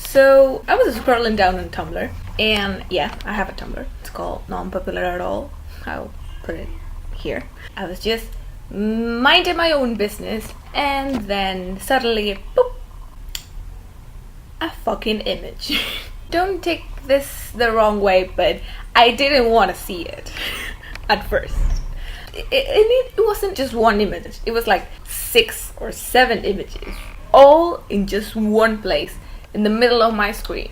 So I was scrolling down on Tumblr, and yeah, I have a Tumblr. It's called Non-Popular at All. I'll put it here. I was just minding my own business, and then suddenly, boop, a fucking image. Don't take this the wrong way, but I didn't want to see it at first. It wasn't just one image. It was like 6 or 7 images, all in just one place in the middle of my screen.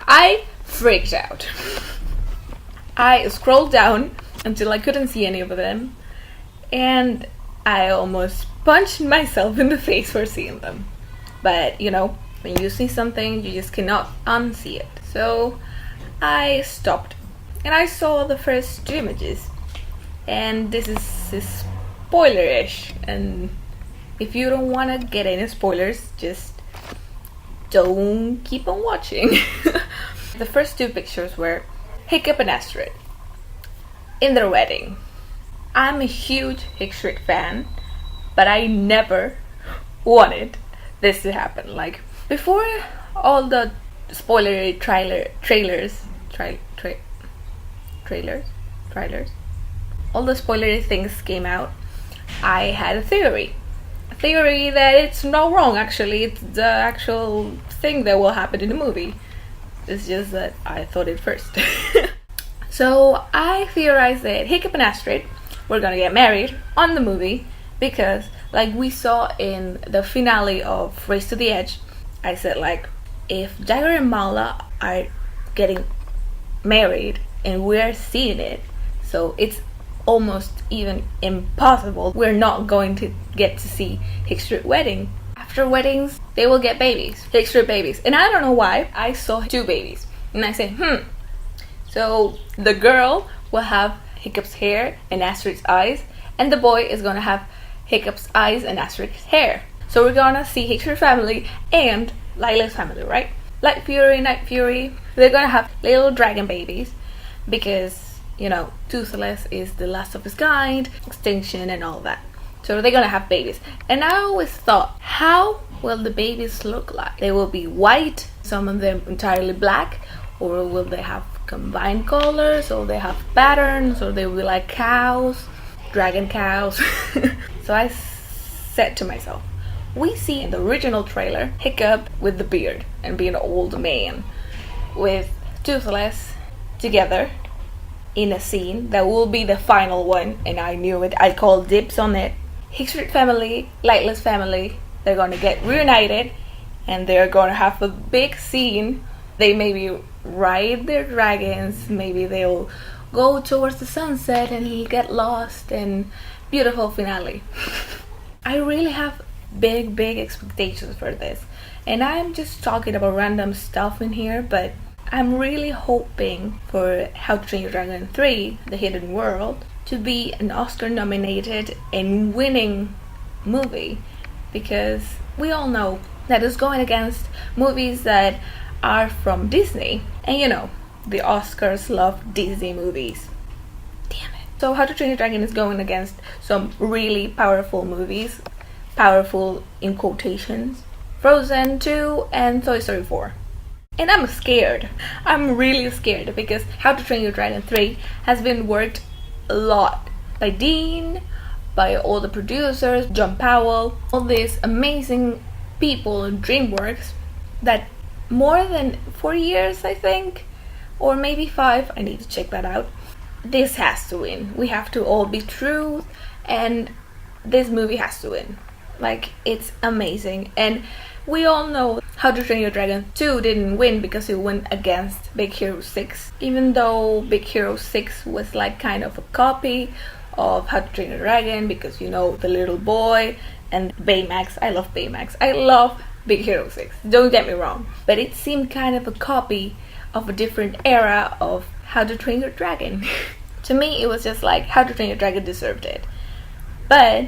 I freaked out. I scrolled down until I couldn't see any of them, and I almost punched myself in the face for seeing them. But you know, when you see something, you just cannot unsee it. So I stopped, and I saw the first 2 images, and this is spoiler-ish, and if you don't want to get any spoilers, just don't keep on watching. The first 2 pictures were Hiccup and Astrid in their wedding. I'm a huge Hickstrick fan, but I never wanted this to happen. Like, before all the spoilery trailers, all the spoilery things came out, I had a theory that it's not wrong. Actually, it's the actual thing that will happen in the movie. It's just that I thought it first. So I theorized that Hiccup and Astrid were gonna get married on the movie because, like we saw in the finale of Race to the Edge, I said, like, if Jagger and Mala are getting married and we're seeing it, so it's almost even impossible we're not going to get to see Hickstrick wedding. After weddings, they will get babies, Hickstrick babies. And I don't know why, I saw 2 babies. And I said, so the girl will have Hiccup's hair and Astrid's eyes, and the boy is gonna have Hiccup's eyes and Astrid's hair. So we're gonna see Hickstrick family and Lila's family, right? Light Fury, Night Fury, they're gonna have little dragon babies because, you know, Toothless is the last of his kind, extinction and all that. So they're gonna have babies. And I always thought, how will the babies look like? They will be white, some of them entirely black, or will they have combined colors, or they have patterns, or they will be like cows, dragon cows. So I said to myself, we see in the original trailer Hiccup with the beard and being an old man with Toothless together in a scene that will be the final one, and I knew it. I called dibs on it. Hickstrick family, Lightless family, they're gonna get reunited, and they're gonna have a big scene. They maybe ride their dragons, maybe they'll go towards the sunset and get lost, and beautiful finale. I really have big expectations for this, and I'm just talking about random stuff in here, but I'm really hoping for How to Train Your Dragon 3, The Hidden World, to be an Oscar-nominated and winning movie, because we all know that it's going against movies that are from Disney, and you know, the Oscars love Disney movies. Damn it. So How to Train Your Dragon is going against some really powerful movies, powerful in quotations, Frozen 2 and Toy Story 4. And I'm scared. I'm really scared because How to Train Your Dragon 3 has been worked a lot by Dean, by all the producers, John Powell, all these amazing people in DreamWorks that more than 4 years, I think, or maybe 5, I need to check that out. This has to win. We have to all be true, and this movie has to win. Like, it's amazing. And we all know How to Train Your Dragon 2 didn't win because it went against Big Hero 6. Even though Big Hero 6 was like kind of a copy of How to Train Your Dragon, because you know, the little boy and Baymax. I love Baymax. I love Big Hero 6. Don't get me wrong. But it seemed kind of a copy of a different era of How to Train Your Dragon. To me, it was just like How to Train Your Dragon deserved it. But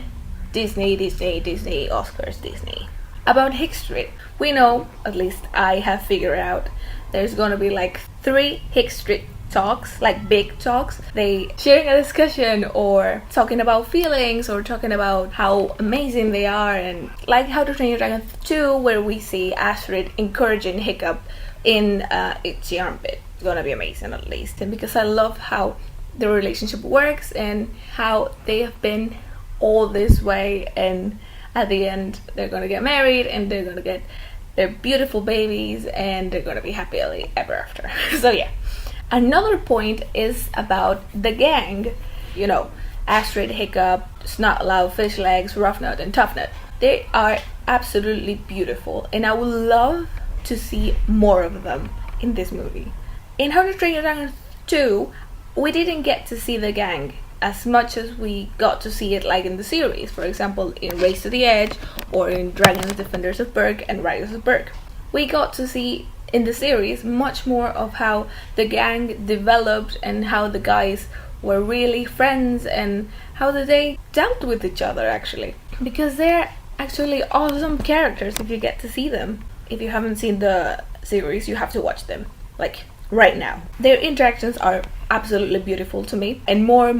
Disney, Oscars, Disney. About Hickstrick, we know, at least I have figured out, there's gonna be like 3 Hickstrick talks, like big talks. They sharing a discussion or talking about feelings or talking about how amazing they are, and like How to Train Your Dragon 2, where we see Astrid encouraging Hiccup in Itchy Armpit. It's gonna be amazing, at least. And because I love how the relationship works and how they have been all this way, and at the end they're gonna get married and they're gonna get their beautiful babies and they're gonna be happily ever after. So yeah. Another point is about the gang. You know, Astrid, Hiccup, Snotlout, Fishlegs, Roughnut, and Toughnut. They are absolutely beautiful, and I would love to see more of them in this movie. In How to Train Your Dragon 2, we didn't get to see the gang as much as we got to see it like in the series. For example, in Race to the Edge or in Dragons, Defenders of Berk and Riders of Berk. We got to see in the series much more of how the gang developed and how the guys were really friends and how they dealt with each other, actually. Because they're actually awesome characters if you get to see them. If you haven't seen the series, you have to watch them, like right now. Their interactions are absolutely beautiful to me, and more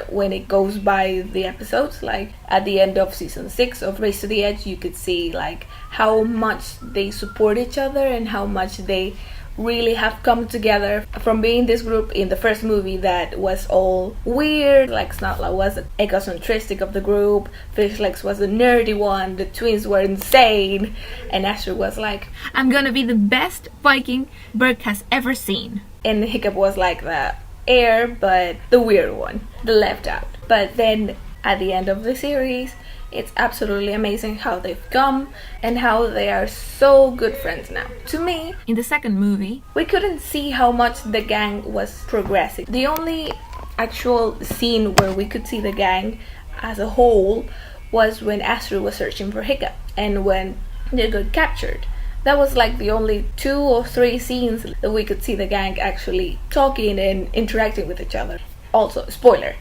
when it goes by the episodes. Like at the end of season 6 of Race to the Edge, you could see like how much they support each other and how much they really have come together from being this group in the first movie that was all weird. Like Snotlout was the egocentristic of the group, Fishlegs was the nerdy one, the twins were insane, and Astrid was like, I'm gonna be the best Viking Berk has ever seen. And Hiccup was like the heir, but the weird one, the left out. But then at the end of the series, it's absolutely amazing how they've come and how they are so good friends now. To me, in the second movie, we couldn't see how much the gang was progressing. The only actual scene where we could see the gang as a whole was when Astrid was searching for Hiccup and when they got captured. That was like the only 2 or 3 scenes that we could see the gang actually talking and interacting with each other. Also, spoiler,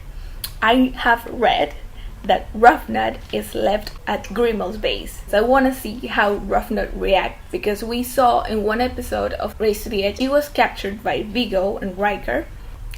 I have read that Roughnut is left at Grimmel's base. So I want to see how Roughnut reacts, because we saw in one episode of Race to the Edge, he was captured by Viggo and Riker.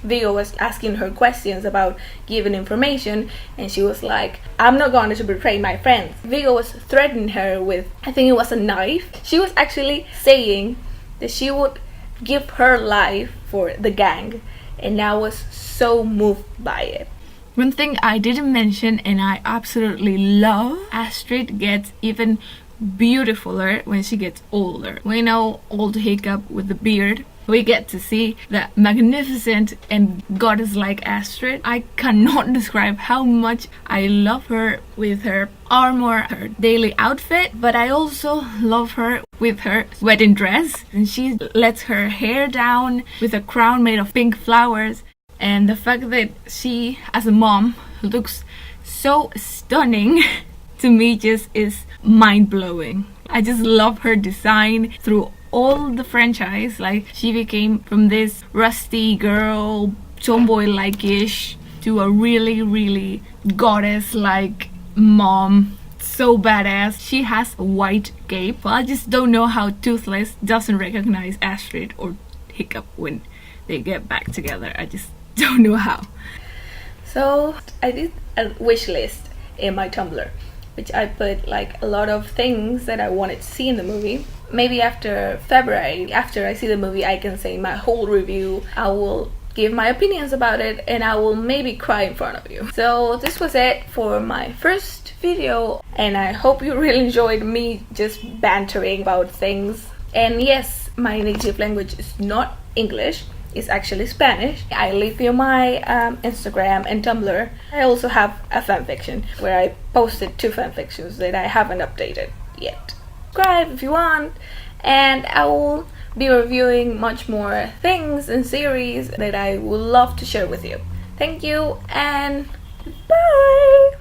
Viggo was asking her questions about giving information, and she was like, I'm not going to betray my friends. Viggo was threatening her with, I think it was a knife. She was actually saying that she would give her life for the gang, and I was so moved by it. One thing I didn't mention and I absolutely love, Astrid gets even beautifuler when she gets older. We know old Hiccup with the beard. We get to see the magnificent and goddess-like Astrid. I cannot describe how much I love her with her armor, her daily outfit, but I also love her with her wedding dress. And she lets her hair down with a crown made of pink flowers. And the fact that she, as a mom, looks so stunning, to me just is mind-blowing. I just love her design through all the franchise. Like, she became from this rusty girl, tomboy-like-ish, to a really goddess-like mom. So badass. She has a white cape. Well, I just don't know how Toothless doesn't recognize Astrid or Hiccup when they get back together. I just don't know how. So I did a wish list in my Tumblr, which I put like a lot of things that I wanted to see in the movie. Maybe after February, after I see the movie, I can say my whole review. I will give my opinions about it, and I will maybe cry in front of you. So this was it for my first video, and I hope you really enjoyed me just bantering about things. And yes, my native language is not English. Is actually Spanish. I leave you my Instagram and Tumblr. I also have a fanfiction where I posted 2 fanfictions that I haven't updated yet. Subscribe if you want, and I will be reviewing much more things and series that I would love to share with you. Thank you, and bye!